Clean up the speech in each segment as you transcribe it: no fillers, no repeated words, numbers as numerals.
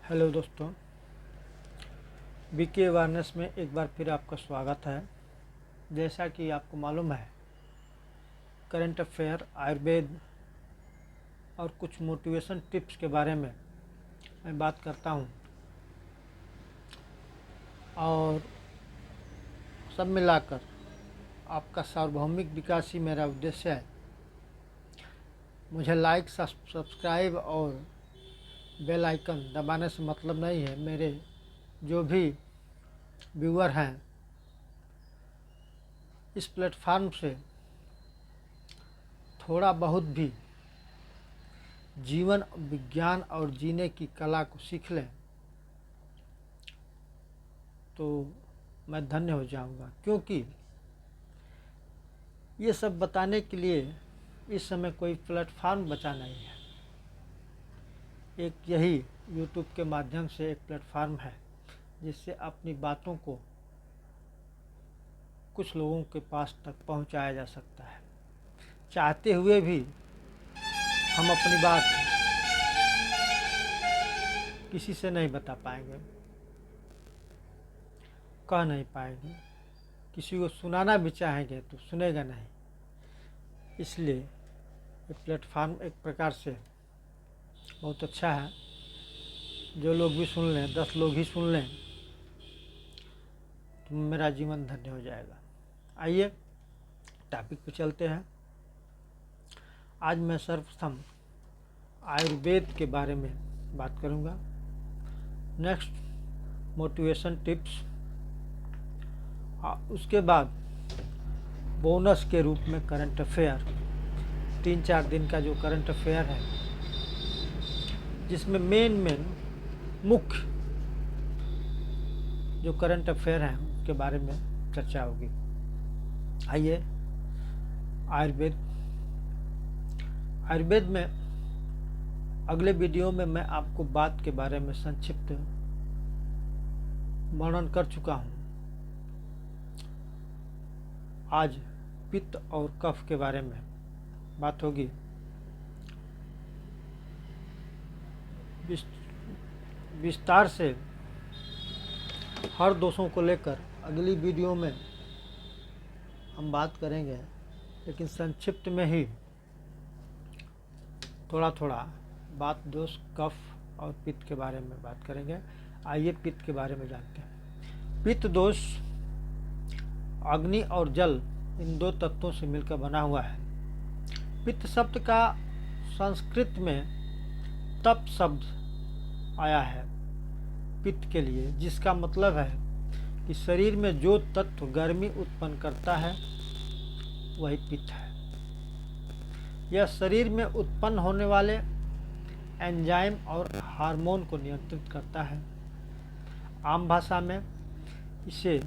Hello दोस्तों, BK awareness में एक बार फिर आपका स्वागत है। जैसा कि आपको मालूम है, करंट अफेयर, आयुर्वेद और कुछ मोटिवेशन टिप्स के बारे में मैं बात करता हूं और सब मिलाकर आपका सार्वभौमिक विकास ही मेरा उद्देश्य है। मुझे लाइक, सब्सक्राइब और बेल आइकन दबाने से मतलब नहीं है। मेरे जो भी व्यूअर हैं इस प्लेटफार्म से थोड़ा बहुत भी जीवन विज्ञान और जीने की कला को सीख लें तो मैं धन्य हो जाऊंगा, क्योंकि ये सब बताने के लिए इस समय कोई प्लेटफार्म बचा नहीं है। एक यही यूट्यूब के माध्यम से एक प्लेटफार्म है जिससे अपनी बातों को कुछ लोगों के पास तक पहुंचाया जा सकता है। चाहते हुए भी हम अपनी बात किसी से नहीं बता पाएंगे, कह नहीं पाएंगे। किसी को सुनाना भी चाहेंगे तो सुनेगा नहीं। इसलिए ये प्लेटफार्म एक प्रकार से बहुत अच्छा है। जो लोग भी सुन लें, 10 लोग ही सुन लें तो मेरा जीवन धन्य हो जाएगा। आइए टॉपिक पे चलते हैं। आज मैं सर्वप्रथम आयुर्वेद के बारे में बात करूंगा, नेक्स्ट मोटिवेशन टिप्स, उसके बाद बोनस के रूप में करंट अफेयर, 3-4 दिन का जो करंट अफेयर है जिसमें मेन मुख्य जो करंट अफेयर हैं उसके बारे में चर्चा होगी। आइए आयुर्वेद में अगले वीडियो में मैं आपको बात के बारे में संक्षिप्त वर्णन कर चुका हूँ। आज पित्त और कफ के बारे में बात होगी। विस्तार से हर दोषों को लेकर अगली वीडियो में हम बात करेंगे, लेकिन संक्षिप्त में ही थोड़ा थोड़ा बात दोष, कफ और पित्त के बारे में बात करेंगे। आइए पित्त के बारे में जानते हैं। पित्त दोष अग्नि और जल, इन दो तत्वों से मिलकर बना हुआ है। पित्त शब्द का संस्कृत में तप शब्द आया है पित्त के लिए, जिसका मतलब है कि शरीर में जो तत्व गर्मी उत्पन्न करता है वही पित्त है। यह शरीर में उत्पन्न होने वाले एंजाइम और हार्मोन को नियंत्रित करता है। आम भाषा में इसे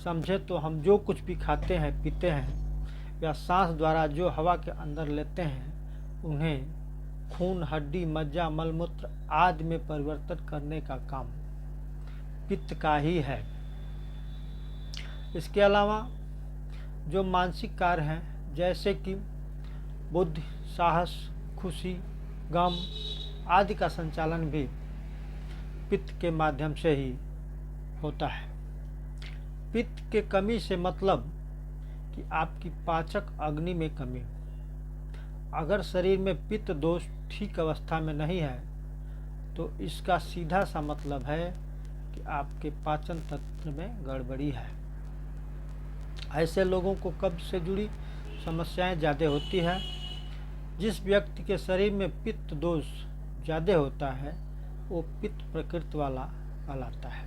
समझे तो हम जो कुछ भी खाते हैं, पीते हैं या सांस द्वारा जो हवा के अंदर लेते हैं, उन्हें खून, हड्डी, मज्जा, मलमूत्र आदि में परिवर्तित करने का काम पित्त का ही है। इसके अलावा जो मानसिक कार्य हैं, जैसे कि बुद्धि, साहस, खुशी, गम आदि का संचालन भी पित्त के माध्यम से ही होता है। पित्त के कमी से मतलब कि आपकी पाचक अग्नि में कमी। अगर शरीर में पित्त दोष ठीक अवस्था में नहीं है तो इसका सीधा सा मतलब है कि आपके पाचन तंत्र में गड़बड़ी है। ऐसे लोगों को कब्ज से जुड़ी समस्याएं ज़्यादा होती है। जिस व्यक्ति के शरीर में पित्त दोष ज़्यादा होता है वो पित्त प्रकृति वाला कहलाता है।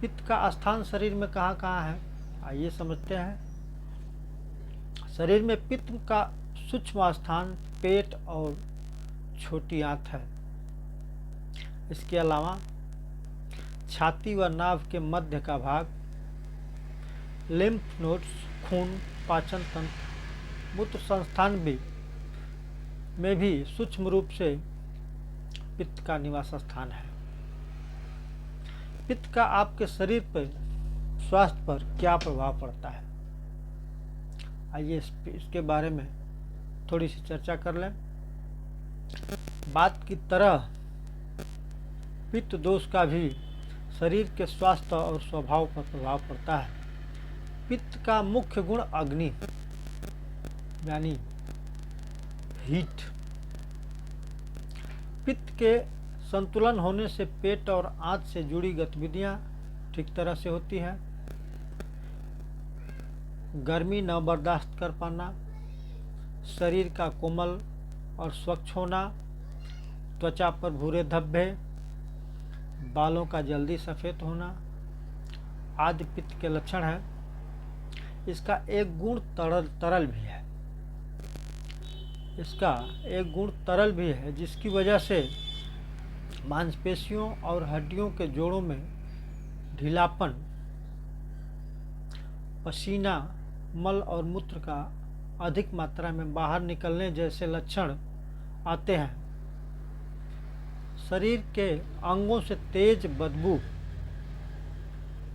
पित्त का स्थान शरीर में कहाँ कहाँ है, आइए समझते हैं। शरीर में पित्त का सूक्ष्म स्थान पेट और छोटी आंत है। इसके अलावा छाती व नाभ के मध्य का भाग, लिम्फ नोड्स, खून, पाचन तंत्र, मूत्र संस्थान में भी सूक्ष्म रूप से पित्त का निवास स्थान है। पित्त का आपके शरीर पर, स्वास्थ्य पर क्या प्रभाव पड़ता है, आइए इसके बारे में थोड़ी सी चर्चा कर लें। बात की तरह पित्त दोष का भी शरीर के स्वास्थ्य और स्वभाव पर प्रभाव पड़ता है। पित्त का मुख्य गुण अग्नि यानी हीट। पित्त के संतुलन होने से पेट और आंत से जुड़ी गतिविधियां ठीक तरह से होती हैं। गर्मी न बर्दाश्त कर पाना, शरीर का कोमल और स्वच्छ होना, त्वचा पर भूरे धब्बे, बालों का जल्दी सफ़ेद होना आदि पित्त के लक्षण हैं। इसका एक गुण तरल भी है। इसका एक गुण तरल भी है जिसकी वजह से मांसपेशियों और हड्डियों के जोड़ों में ढीलापन, पसीना, मल और मूत्र का अधिक मात्रा में बाहर निकलने जैसे लक्षण आते हैं। शरीर के अंगों से तेज बदबू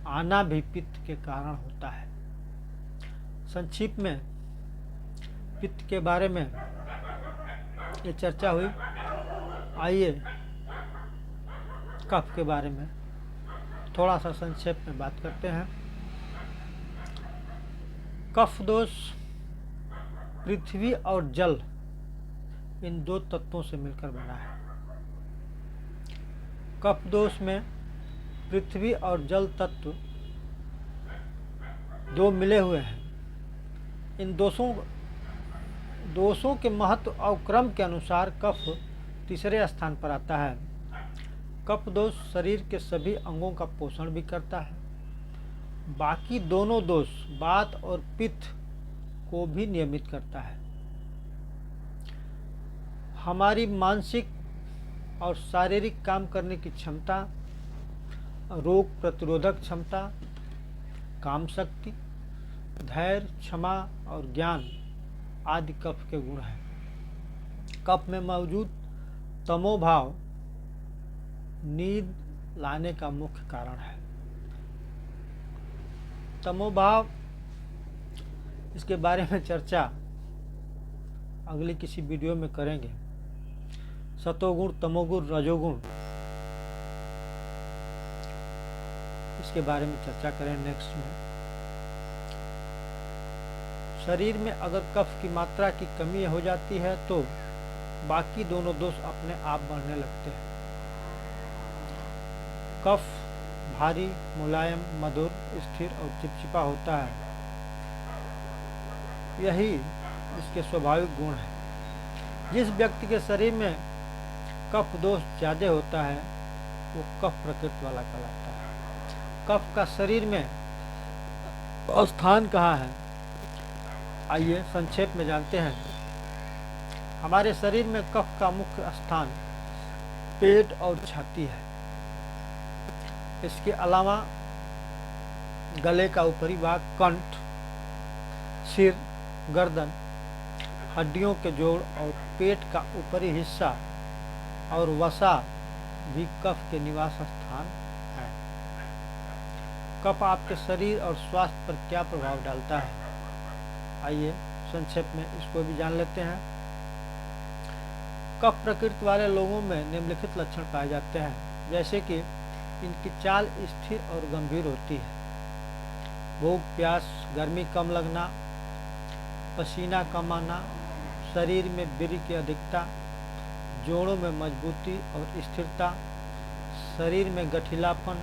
आना भी पित्त के कारण होता है। संक्षिप्त में पित्त के बारे में ये चर्चा हुई। आइए कफ के बारे में थोड़ा सा संक्षेप में बात करते हैं। कफ दोष पृथ्वी और जल इन दो तत्वों से मिलकर बना है। कफ दोष में पृथ्वी और जल तत्व दो मिले हुए हैं। इन दोषों के महत्व और क्रम के अनुसार कफ तीसरे स्थान पर आता है। कफ दोष शरीर के सभी अंगों का पोषण भी करता है। बाकी दोनों दोष वात और पित्त को भी नियमित करता है। हमारी मानसिक और शारीरिक काम करने की क्षमता, रोग प्रतिरोधक क्षमता, काम शक्ति, धैर्य, क्षमा और ज्ञान आदि कफ के गुण हैं। कफ में मौजूद तमोभाव नींद लाने का मुख्य कारण है। तमोभाव, इसके बारे में चर्चा अगली किसी वीडियो में करेंगे। सतोगुण, तमोगुण, रजोगुण, इसके बारे में चर्चा करें नेक्स्ट में। शरीर में अगर कफ की मात्रा की कमी हो जाती है तो बाकी दोनों दोष अपने आप बढ़ने लगते हैं। कफ भारी, मुलायम, मधुर, स्थिर और चिपचिपा होता है। यही इसके स्वाभाविक गुण है। जिस व्यक्ति के शरीर में कफ दोष ज़्यादा होता है वो कफ प्रकृति वाला कहलाता है। कफ का शरीर में स्थान कहाँ है, आइए संक्षेप में जानते हैं। हमारे शरीर में कफ का मुख्य स्थान पेट और छाती है। इसके अलावा गले का ऊपरी भाग, कंठ, सिर, गर्दन, हड्डियों के जोड़ और पेट का ऊपरी हिस्सा और वसा भी कफ के निवास स्थान है। कफ आपके शरीर और स्वास्थ्य पर क्या प्रभाव डालता है, आइए संक्षेप में इसको भी जान लेते हैं। कफ प्रकृति वाले लोगों में निम्नलिखित लक्षण पाए जाते हैं, जैसे कि इनकी चाल स्थिर और गंभीर होती है। भूख, प्यास, गर्मी कम लगना, पसीना कम आना, शरीर में बिर की अधिकता, जोड़ों में मजबूती और स्थिरता, शरीर में गठीलापन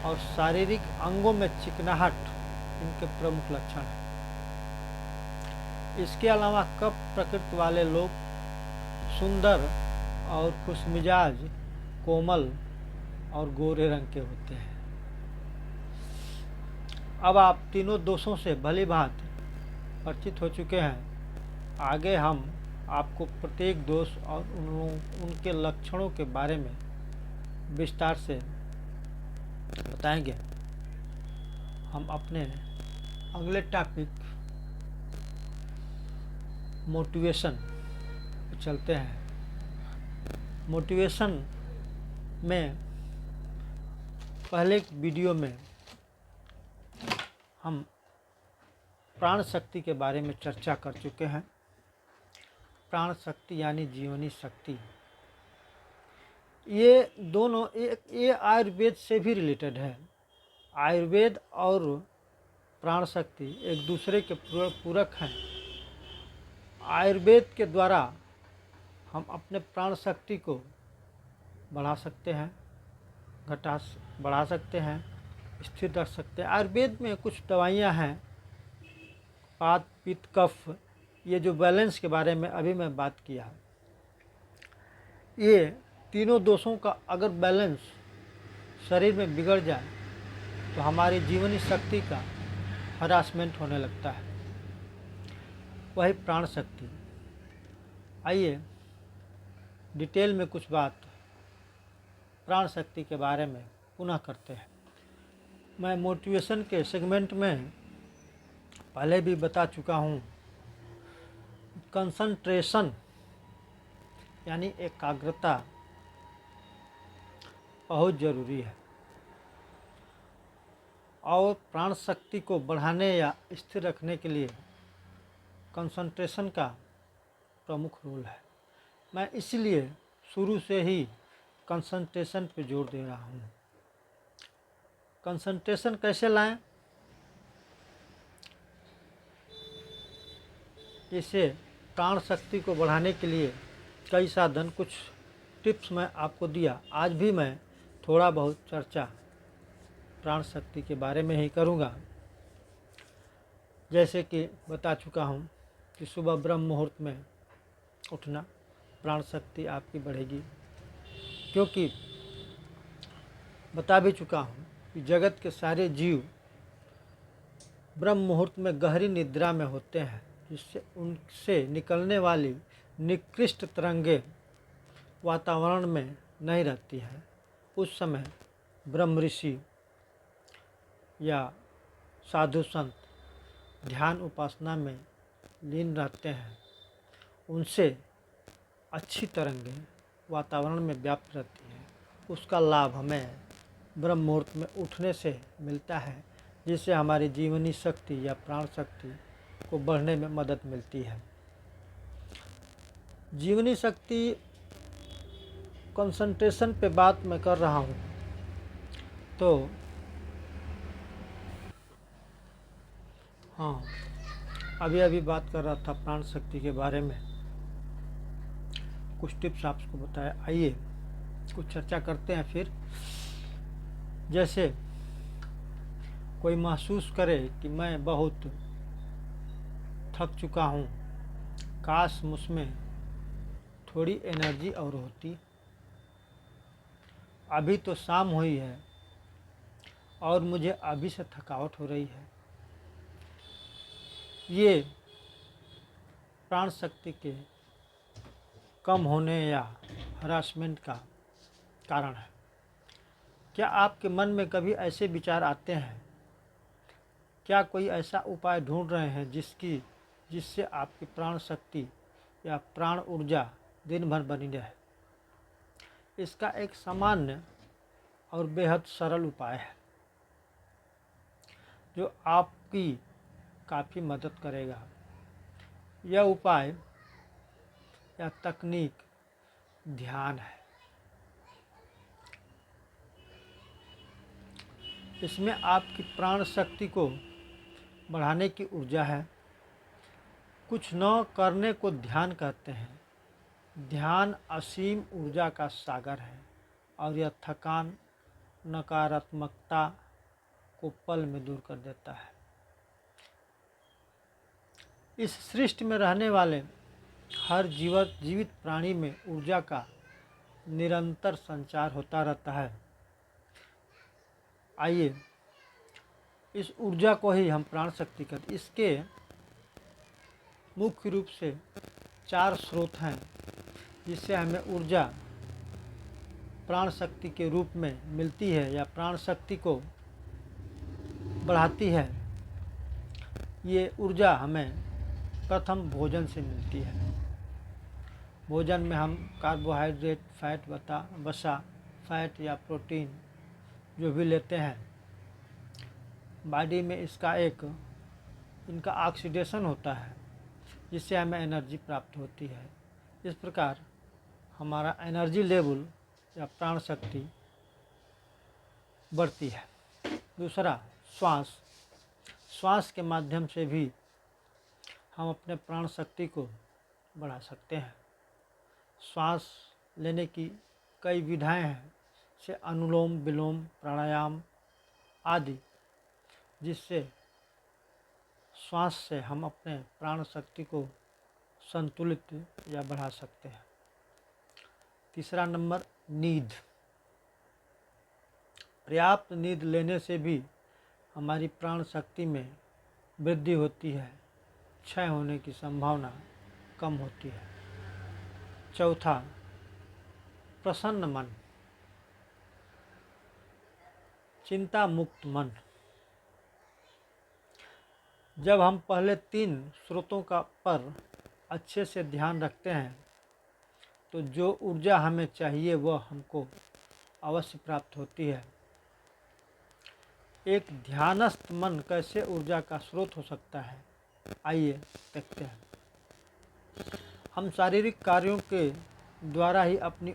और शारीरिक अंगों में चिकनाहट इनके प्रमुख लक्षण हैं। इसके अलावा कफ प्रकृति वाले लोग सुंदर और खुशमिजाज, कोमल और गोरे रंग के होते हैं। अब आप तीनों दोषों से भली भांति परिचित हो चुके हैं। आगे हम आपको प्रत्येक दोष और उनके लक्षणों के बारे में विस्तार से बताएंगे। हम अपने अगले टॉपिक मोटिवेशन पे चलते हैं। मोटिवेशन में पहले वीडियो में हम प्राण शक्ति के बारे में चर्चा कर चुके हैं। प्राण शक्ति यानी जीवनी शक्ति, ये दोनों ये आयुर्वेद से भी रिलेटेड है। आयुर्वेद और प्राण शक्ति एक दूसरे के पूरक हैं। आयुर्वेद के द्वारा हम अपने प्राण शक्ति को बढ़ा सकते हैं, बढ़ा सकते हैं, स्थिर रख सकते हैं। आयुर्वेद में कुछ दवाइयाँ हैं, वात पित्त कफ, ये जो बैलेंस के बारे में अभी मैं बात किया, ये तीनों दोषों का अगर बैलेंस शरीर में बिगड़ जाए तो हमारी जीवनी शक्ति का हरासमेंट होने लगता है, वही प्राण शक्ति। आइए डिटेल में कुछ बात प्राण शक्ति के बारे में पुनः करते हैं। मैं मोटिवेशन के सेगमेंट में पहले भी बता चुका हूँ, कंसंट्रेशन यानी एकाग्रता बहुत ज़रूरी है और प्राण शक्ति को बढ़ाने या स्थिर रखने के लिए कंसंट्रेशन का प्रमुख रोल है। मैं इसलिए शुरू से ही कंसंट्रेशन पे जोर दे रहा हूँ। कंसंट्रेशन कैसे लाएं? इसे प्राण शक्ति को बढ़ाने के लिए कई साधन, कुछ टिप्स मैं आपको दिया। आज भी मैं थोड़ा बहुत चर्चा प्राण शक्ति के बारे में ही करूँगा। जैसे कि बता चुका हूँ कि सुबह ब्रह्म मुहूर्त में उठना, प्राण शक्ति आपकी बढ़ेगी, क्योंकि बता भी चुका हूँ कि जगत के सारे जीव ब्रह्म मुहूर्त में गहरी निद्रा में होते हैं, जिससे उनसे निकलने वाली निकृष्ट तरंगें वातावरण में नहीं रहती हैं। उस समय ब्रह्म ऋषि या साधु संत ध्यान उपासना में लीन रहते हैं, उनसे अच्छी तरंगें वातावरण में व्याप्त रहती है। उसका लाभ हमें ब्रह्म मुहूर्त में उठने से मिलता है, जिससे हमारी जीवनी शक्ति या प्राण शक्ति को बढ़ने में मदद मिलती है। जीवनी शक्ति कंसंट्रेशन पे बात मैं कर रहा हूँ, तो हाँ, अभी बात कर रहा था प्राण शक्ति के बारे में, कुछ टिप्स आपको बताया। आइए कुछ चर्चा करते हैं फिर। जैसे कोई महसूस करे कि मैं बहुत थक चुका हूँ, काश मुझमें थोड़ी एनर्जी और होती, अभी तो शाम हुई है और मुझे अभी से थकावट हो रही है। ये प्राण शक्ति के कम होने या हरासमेंट का कारण है। क्या आपके मन में कभी ऐसे विचार आते हैं? क्या कोई ऐसा उपाय ढूंढ रहे हैं जिससे आपकी प्राण शक्ति या प्राण ऊर्जा दिन भर बनी रहे? इसका एक सामान्य और बेहद सरल उपाय है जो आपकी काफ़ी मदद करेगा। यह उपाय या तकनीक ध्यान है। इसमें आपकी प्राण शक्ति को बढ़ाने की ऊर्जा है। कुछ न करने को ध्यान कहते हैं। ध्यान असीम ऊर्जा का सागर है और यह थकान, नकारात्मकता को पल में दूर कर देता है। इस सृष्टि में रहने वाले हर जीवित प्राणी में ऊर्जा का निरंतर संचार होता रहता है। आइए इस ऊर्जा को ही हम प्राण शक्ति कहते हैं। इसके मुख्य रूप से 4 स्रोत हैं जिससे हमें ऊर्जा प्राण शक्ति के रूप में मिलती है या प्राण शक्ति को बढ़ाती है। ये ऊर्जा हमें प्रथम भोजन से मिलती है। भोजन में हम कार्बोहाइड्रेट, फैट, वसा, फैट या प्रोटीन जो भी लेते हैं, बॉडी में इनका ऑक्सीडेशन होता है, जिससे हमें एनर्जी प्राप्त होती है। इस प्रकार हमारा एनर्जी लेवल या प्राण शक्ति बढ़ती है। दूसरा, श्वास। श्वास के माध्यम से भी हम अपने प्राण शक्ति को बढ़ा सकते हैं। श्वास लेने की कई विधाएं हैं, जैसे अनुलोम विलोम प्राणायाम आदि, जिससे श्वास से हम अपने प्राण शक्ति को संतुलित या बढ़ा सकते हैं। तीसरा नंबर, नींद। पर्याप्त नींद लेने से भी हमारी प्राण शक्ति में वृद्धि होती है, क्षय होने की संभावना कम होती है। चौथा, प्रसन्न मन, चिंता मुक्त मन। जब हम पहले 3 स्रोतों का पर अच्छे से ध्यान रखते हैं तो जो ऊर्जा हमें चाहिए वह हमको अवश्य प्राप्त होती है। एक ध्यानस्थ मन कैसे ऊर्जा का स्रोत हो सकता है, आइए देखते हैं। हम शारीरिक कार्यों के द्वारा ही अपनी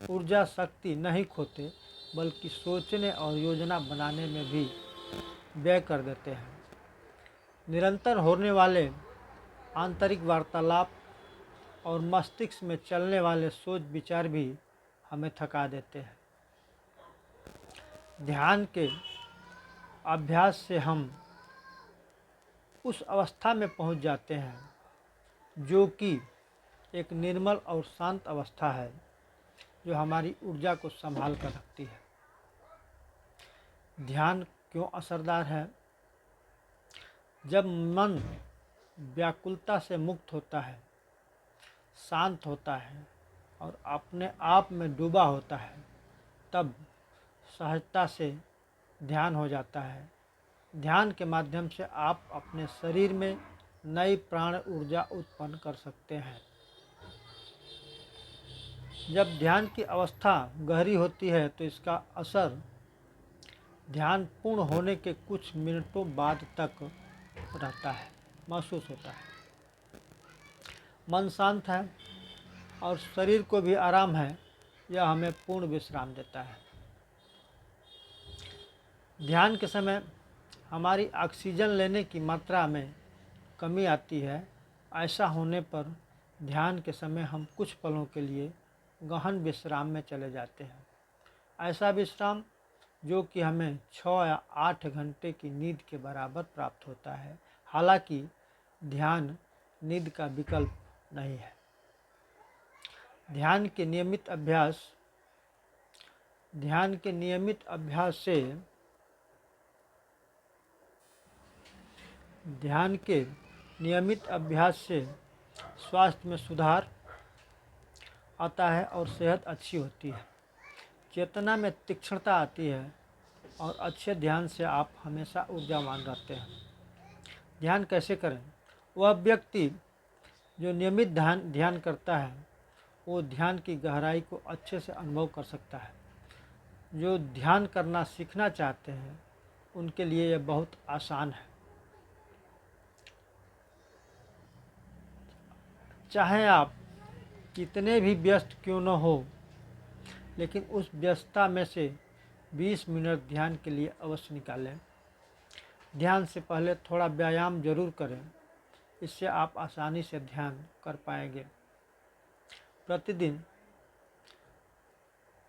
ऊर्जा शक्ति नहीं खोते, बल्कि सोचने और योजना बनाने में भी व्यय कर देते हैं। निरंतर होने वाले आंतरिक वार्तालाप और मस्तिष्क में चलने वाले सोच विचार भी हमें थका देते हैं। ध्यान के अभ्यास से हम उस अवस्था में पहुंच जाते हैं जो कि एक निर्मल और शांत अवस्था है, जो हमारी ऊर्जा को संभाल कर रखती है। ध्यान क्यों असरदार है? जब मन व्याकुलता से मुक्त होता है, शांत होता है और अपने आप में डूबा होता है, तब सहजता से ध्यान हो जाता है। ध्यान के माध्यम से आप अपने शरीर में नई प्राण ऊर्जा उत्पन्न कर सकते हैं। जब ध्यान की अवस्था गहरी होती है तो इसका असर ध्यान पूर्ण होने के कुछ मिनटों बाद तक रहता है, महसूस होता है। मन शांत है और शरीर को भी आराम है, यह हमें पूर्ण विश्राम देता है। ध्यान के समय हमारी ऑक्सीजन लेने की मात्रा में कमी आती है। ऐसा होने पर ध्यान के समय हम कुछ पलों के लिए गहन विश्राम में चले जाते हैं। ऐसा विश्राम जो कि हमें 6 या 8 घंटे की नींद के बराबर प्राप्त होता है। हालांकि ध्यान नींद का विकल्प नहीं है। ध्यान के नियमित अभ्यास से स्वास्थ्य में सुधार आता है और सेहत अच्छी होती है। चेतना में तीक्ष्णता आती है और अच्छे ध्यान से आप हमेशा ऊर्जावान रहते हैं। ध्यान कैसे करें? वह व्यक्ति जो नियमित ध्यान करता है वो ध्यान की गहराई को अच्छे से अनुभव कर सकता है। जो ध्यान करना सीखना चाहते हैं उनके लिए यह बहुत आसान है। चाहे आप कितने भी व्यस्त क्यों न हो, लेकिन उस व्यस्तता में से 20 मिनट ध्यान के लिए अवश्य निकालें। ध्यान से पहले थोड़ा व्यायाम जरूर करें, इससे आप आसानी से ध्यान कर पाएंगे। प्रतिदिन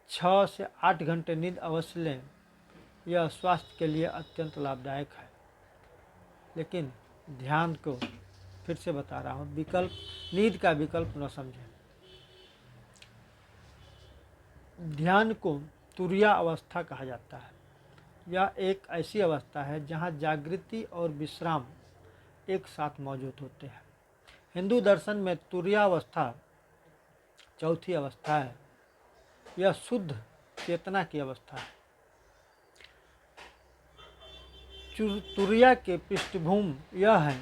6 से 8 घंटे नींद अवश्य लें, यह स्वास्थ्य के लिए अत्यंत लाभदायक है। लेकिन ध्यान को फिर से बता रहा हूँ, नींद का विकल्प न समझें। ध्यान को तुरिया अवस्था कहा जाता है। यह एक ऐसी अवस्था है जहाँ जागृति और विश्राम एक साथ मौजूद होते हैं। हिंदू दर्शन में तुरिया अवस्था चौथी अवस्था है। यह शुद्ध चेतना की अवस्था है। तुरिया के पृष्ठभूमि यह है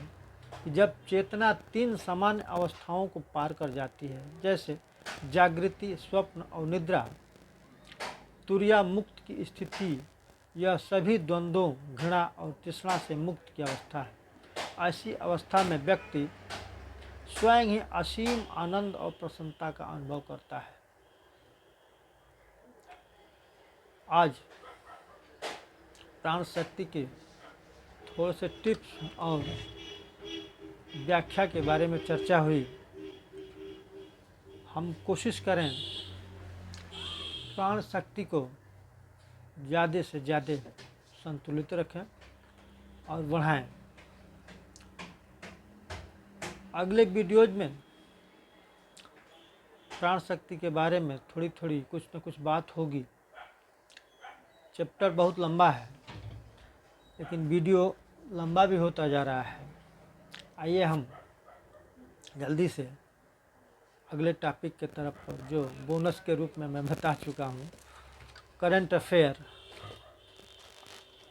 कि जब चेतना 3 सामान्य अवस्थाओं को पार कर जाती है, जैसे जागृति, स्वप्न और निद्रा। तुरिया मुक्त की स्थिति यह सभी द्वंद्वों, घृणा और तृष्णा से मुक्त की अवस्था है। ऐसी अवस्था में व्यक्ति स्वयं ही असीम आनंद और प्रसन्नता का अनुभव करता है। आज प्राण शक्ति के थोड़े से टिप्स और व्याख्या के बारे में चर्चा हुई। हम कोशिश करें प्राण शक्ति को ज़्यादा से ज़्यादा संतुलित रखें और बढ़ाएं। अगले वीडियोज में प्राण शक्ति के बारे में थोड़ी थोड़ी कुछ न कुछ बात होगी। चैप्टर बहुत लंबा है लेकिन वीडियो लंबा भी होता जा रहा है। आइए हम जल्दी से अगले टॉपिक के तरफ जो बोनस के रूप में मैं बता चुका हूँ, करंट अफेयर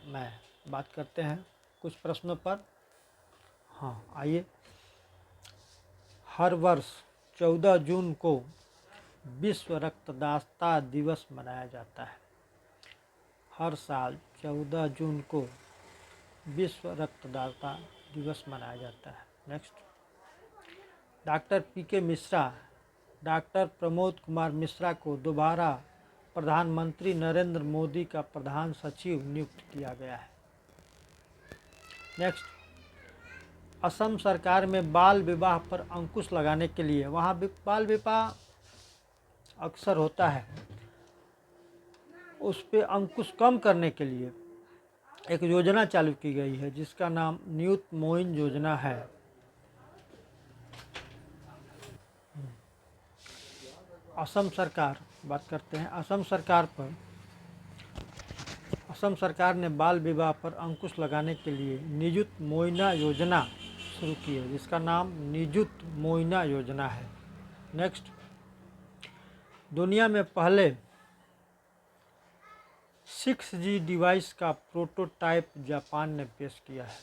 में बात करते हैं कुछ प्रश्नों पर। हाँ आइए, हर वर्ष 14 जून को विश्व रक्तदाता दिवस मनाया जाता है। हर साल 14 जून को विश्व रक्तदाता दिवस मनाया जाता है। नेक्स्ट, डॉक्टर पीके मिश्रा डॉक्टर प्रमोद कुमार मिश्रा को दोबारा प्रधानमंत्री नरेंद्र मोदी का प्रधान सचिव नियुक्त किया गया है। नेक्स्ट, असम सरकार में बाल विवाह पर अंकुश लगाने के लिए, वहाँ बाल विवाह अक्सर होता है, उस पे अंकुश कम करने के लिए एक योजना चालू की गई है जिसका नाम न्यूत मोइन योजना है। असम सरकार बात करते हैं। असम सरकार ने बाल विवाह पर अंकुश लगाने के लिए निजुत मोइना योजना शुरू की है जिसका नाम निजुत मोइना योजना है। नेक्स्ट, दुनिया में पहले 6G डिवाइस का प्रोटोटाइप जापान ने पेश किया है।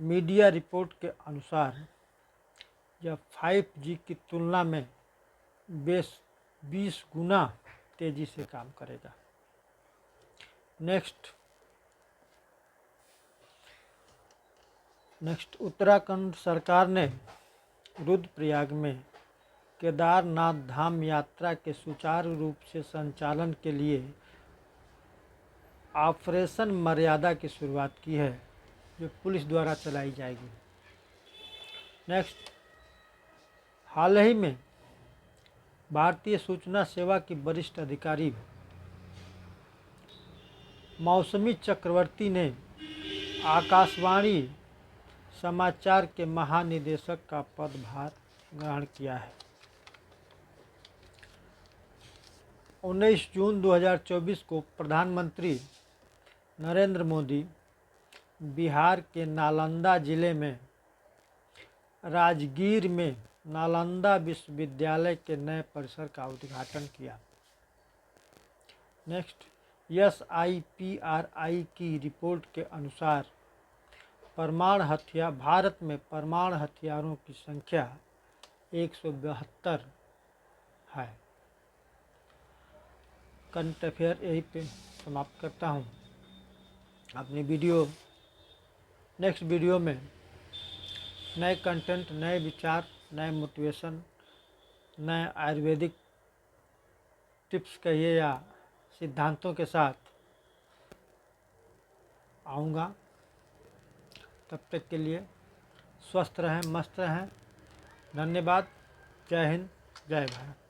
मीडिया रिपोर्ट के अनुसार यह 5G की तुलना में 20 गुना तेजी से काम करेगा। नेक्स्ट, उत्तराखंड सरकार ने रुद्रप्रयाग में केदारनाथ धाम यात्रा के सुचारू रूप से संचालन के लिए ऑपरेशन मर्यादा की शुरुआत की है जो पुलिस द्वारा चलाई जाएगी। नेक्स्ट, हाल ही में भारतीय सूचना सेवा की वरिष्ठ अधिकारी मौसमी चक्रवर्ती ने आकाशवाणी समाचार के महानिदेशक का पदभार ग्रहण किया है। 19 जून 2024 को प्रधानमंत्री नरेंद्र मोदी बिहार के नालंदा जिले में राजगीर में नालंदा विश्वविद्यालय के नए परिसर का उद्घाटन किया। नेक्स्ट, SIPRI की रिपोर्ट के अनुसार भारत में परमाणु हथियारों की संख्या 172 है। करंट अफेयर यही पे समाप्त करता हूँ। अपनी नेक्स्ट वीडियो में नए कंटेंट, नए विचार, नए मोटिवेशन, नए आयुर्वेदिक टिप्स कहिए या सिद्धांतों के साथ आऊँगा। तब तक के लिए स्वस्थ रहें, मस्त रहें। धन्यवाद। जय हिंद, जय भारत।